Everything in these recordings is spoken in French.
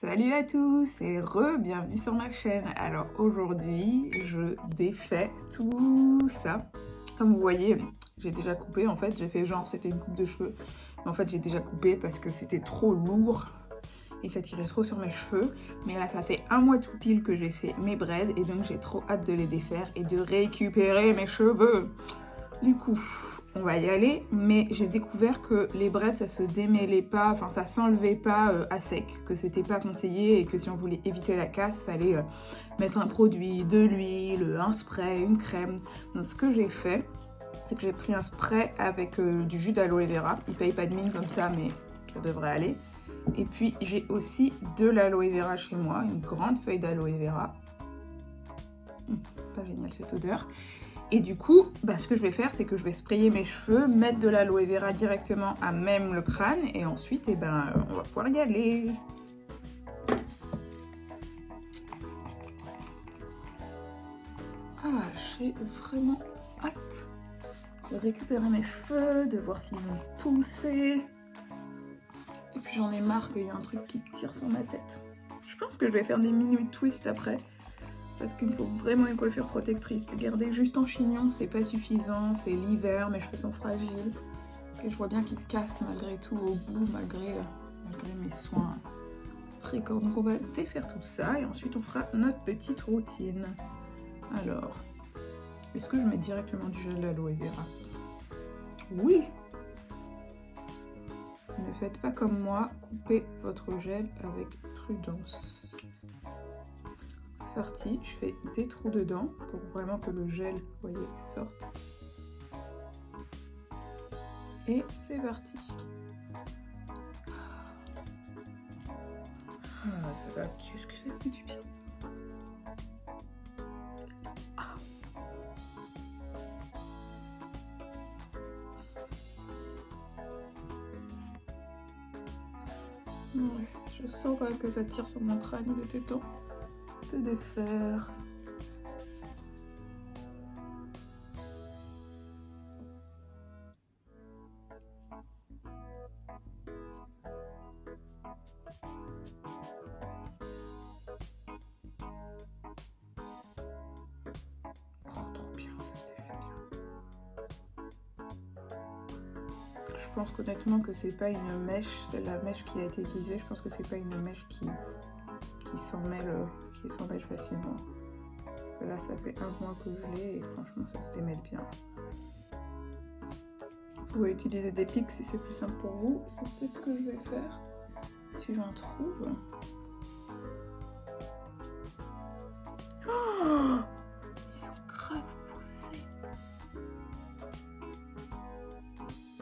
Salut à tous et bienvenue sur ma chaîne. Alors aujourd'hui, je défais tout ça. Comme vous voyez, j'ai déjà coupé. En fait, j'ai fait genre c'était une coupe de cheveux. Mais en fait, j'ai déjà coupé parce que c'était trop lourd et ça tirait trop sur mes cheveux. Mais là, ça fait un mois tout pile que j'ai fait mes braids et donc j'ai trop hâte de les défaire et de récupérer mes cheveux. Du coup, on va y aller, mais j'ai découvert que les braids ça se démêlait pas, enfin ça s'enlevait pas à sec, que c'était pas conseillé et que si on voulait éviter la casse, fallait mettre un produit, de l'huile, un spray, une crème. Donc ce que j'ai fait, c'est que j'ai pris un spray avec du jus d'aloe vera. Il paye pas de mine comme ça, mais ça devrait aller. Et puis j'ai aussi de l'aloe vera chez moi, une grande feuille d'aloe vera. Pas génial cette odeur. Et du coup, ce que je vais faire, c'est que je vais sprayer mes cheveux, mettre de l'aloe vera directement à même le crâne, et ensuite, on va pouvoir y aller. Ah, j'ai vraiment hâte de récupérer mes cheveux, de voir s'ils ont poussé. Et puis j'en ai marre qu'il y ait un truc qui tire sur ma tête. Je pense que je vais faire des mini twists après. Parce qu'il me faut vraiment une coiffure protectrice. Les garder juste en chignon, c'est pas suffisant. C'est l'hiver, mes cheveux sont fragiles. Et je vois bien qu'ils se cassent malgré tout au bout, malgré mes soins fréquents. Donc on va défaire tout ça et ensuite on fera notre petite routine. Alors, est-ce que je mets directement du gel d'aloe vera? Oui! Ne faites pas comme moi, coupez votre gel avec prudence. Parti, je fais des trous dedans pour vraiment que le gel, vous voyez, sorte. Et c'est parti. Ah, qu'est-ce que ça fait du bien. Ah. Ouais, je sens quand même que ça tire sur mon crâne, il était temps de défaire. Oh, trop bien, ça se défait bien. Je pense qu'honnêtement que c'est pas une mèche, c'est la mèche qui a été utilisée, je pense que c'est pas une mèche qui s'en mêle facilement. Là ça fait un mois que je l'ai et franchement ça se démêle bien. Vous pouvez utiliser des pics si c'est plus simple pour vous. C'est peut-être ce que je vais faire si j'en trouve. Oh, ils sont grave poussés.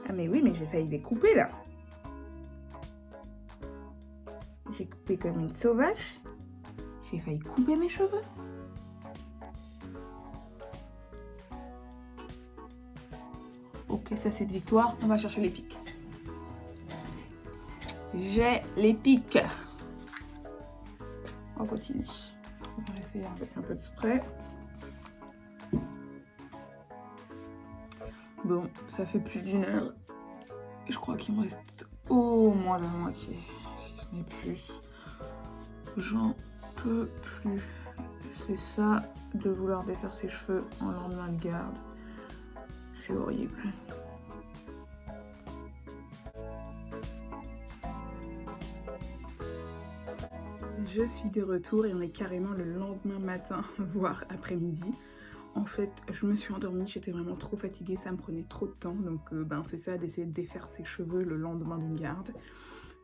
Ah mais oui, mais j'ai failli les couper là. J'ai coupé comme une sauvage. J'ai failli couper mes cheveux. Ok, ça c'est de victoire. On va chercher les pics. J'ai les pics. On continue. On va essayer avec un peu de spray. Bon, ça fait plus d'une heure. Et je crois qu'il me reste au moins la moitié. Si ce n'est plus. J'en peux plus. C'est ça de vouloir défaire ses cheveux en lendemain de garde. C'est horrible. Je suis de retour et on est carrément le lendemain matin, voire après-midi. En fait, je me suis endormie, j'étais vraiment trop fatiguée, ça me prenait trop de temps. Donc c'est ça d'essayer de défaire ses cheveux le lendemain d'une garde.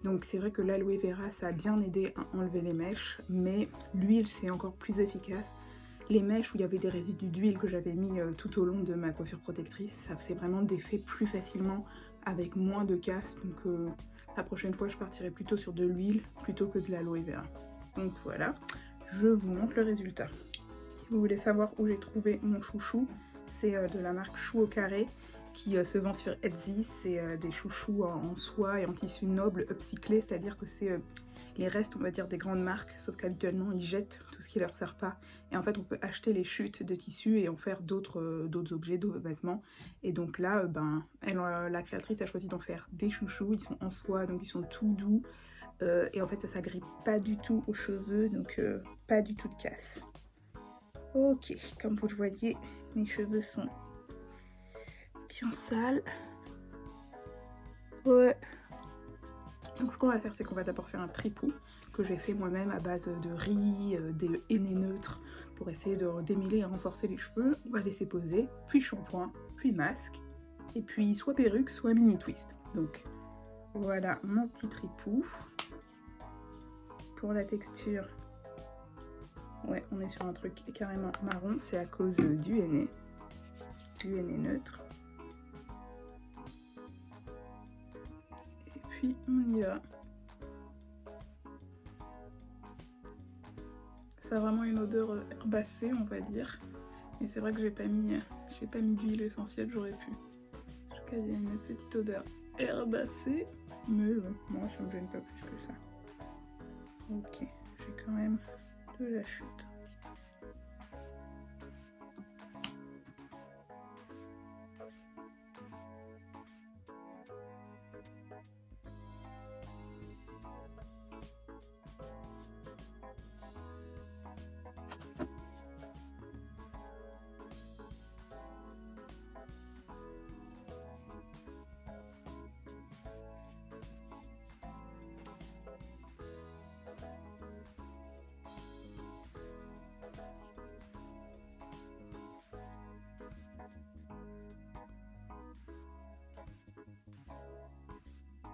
Donc c'est vrai que l'aloe vera, ça a bien aidé à enlever les mèches, mais l'huile, c'est encore plus efficace. Les mèches où il y avait des résidus d'huile que j'avais mis tout au long de ma coiffure protectrice, ça faisait vraiment défait plus facilement avec moins de casse. Donc la prochaine fois, je partirai plutôt sur de l'huile plutôt que de l'aloe vera. Donc voilà, je vous montre le résultat. Si vous voulez savoir où j'ai trouvé mon chouchou, c'est de la marque Chou au carré qui se vend sur Etsy. C'est des chouchous en soie et en tissu noble upcyclé, c'est-à-dire que c'est les restes, on va dire, des grandes marques, sauf qu'habituellement ils jettent tout ce qui leur sert pas. Et en fait on peut acheter les chutes de tissu et en faire d'autres objets, d'autres vêtements. Et donc là, la créatrice a choisi d'en faire des chouchous, ils sont en soie, donc ils sont tout doux. et en fait ça s'agrippe pas du tout aux cheveux, donc pas du tout de casse. Ok, comme vous le voyez, mes cheveux sont bien sales. Ouais. Donc ce qu'on va faire, c'est qu'on va d'abord faire un tripou que j'ai fait moi-même à base de riz, des hennées neutres pour essayer de démêler et renforcer les cheveux. On va laisser poser, puis shampoing, puis masque, et puis soit perruque, soit mini twist. Donc voilà mon petit tripou. Pour la texture, ouais, on est sur un truc carrément marron, c'est à cause du henné neutre. Et puis on y va. Ça a vraiment une odeur herbacée, on va dire. Et c'est vrai que j'ai pas mis d'huile essentielle, j'aurais pu. En tout cas, il y a une petite odeur herbacée, mais moi ça me gêne pas plus que ça. Ok, j'ai quand même de la chute.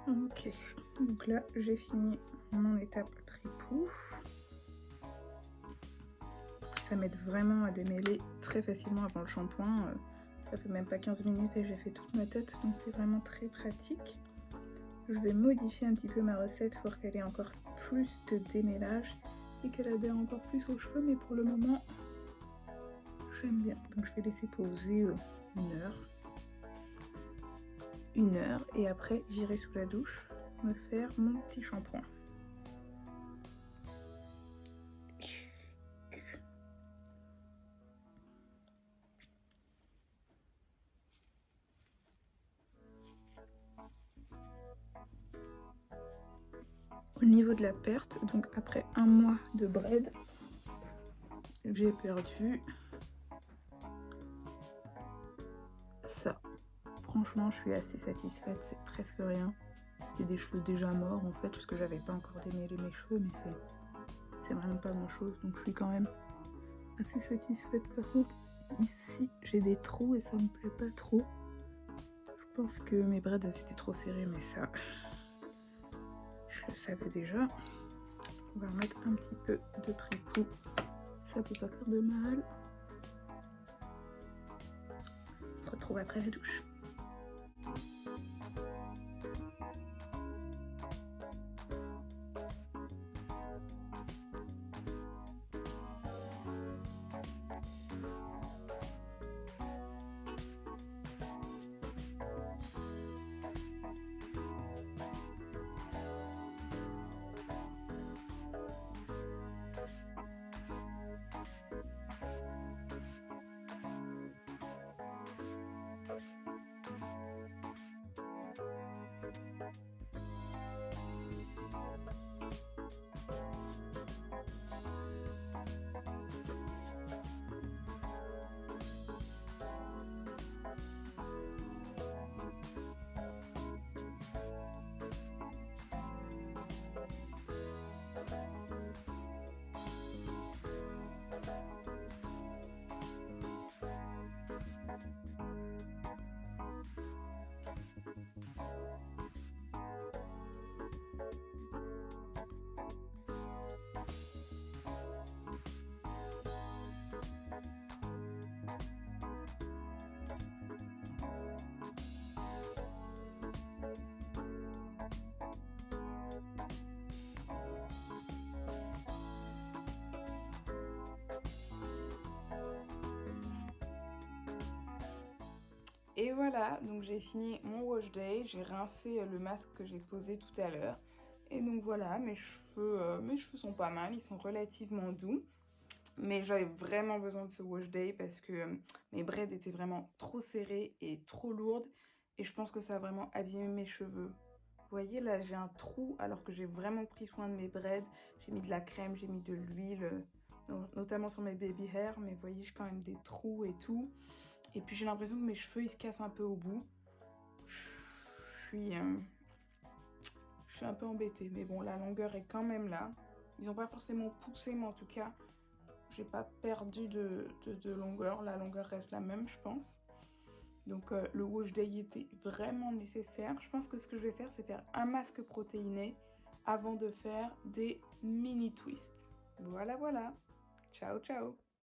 Ok, donc là j'ai fini mon étape tripou. Ça m'aide vraiment à démêler très facilement avant le shampoing. Ça fait même pas 15 minutes et j'ai fait toute ma tête, donc c'est vraiment très pratique. Je vais modifier un petit peu ma recette pour qu'elle ait encore plus de démêlage et qu'elle adhère encore plus aux cheveux, mais pour le moment j'aime bien. Donc je vais laisser poser une heure et après j'irai sous la douche me faire mon petit shampoing. Au niveau de la perte, donc après un mois de braid, j'ai perdu ça. Franchement, je suis assez satisfaite, c'est presque rien. C'était des cheveux déjà morts en fait, parce que j'avais pas encore démêlé mes cheveux, mais c'est vraiment pas grand chose, donc je suis quand même assez satisfaite. Par contre, ici j'ai des trous et ça me plaît pas trop. Je pense que mes braids elles étaient trop serrées, mais ça, je le savais déjà. On va remettre un petit peu de tripou, ça peut pas faire de mal. On se retrouve après la douche. Et voilà, donc j'ai fini mon wash day, j'ai rincé le masque que j'ai posé tout à l'heure. Et donc voilà, mes cheveux sont pas mal, ils sont relativement doux. Mais j'avais vraiment besoin de ce wash day parce que mes braids étaient vraiment trop serrées et trop lourdes. Et je pense que ça a vraiment abîmé mes cheveux. Vous voyez là j'ai un trou alors que j'ai vraiment pris soin de mes braids. J'ai mis de la crème, j'ai mis de l'huile, notamment sur mes baby hair, mais vous voyez j'ai quand même des trous et tout. Et puis j'ai l'impression que mes cheveux ils se cassent un peu au bout. Je suis un peu embêtée, mais bon la longueur est quand même là. Ils n'ont pas forcément poussé, mais en tout cas j'ai pas perdu de longueur. La longueur reste la même je pense. Donc le wash day était vraiment nécessaire. Je pense que ce que je vais faire, c'est faire un masque protéiné avant de faire des mini twists. Voilà, voilà. Ciao, ciao.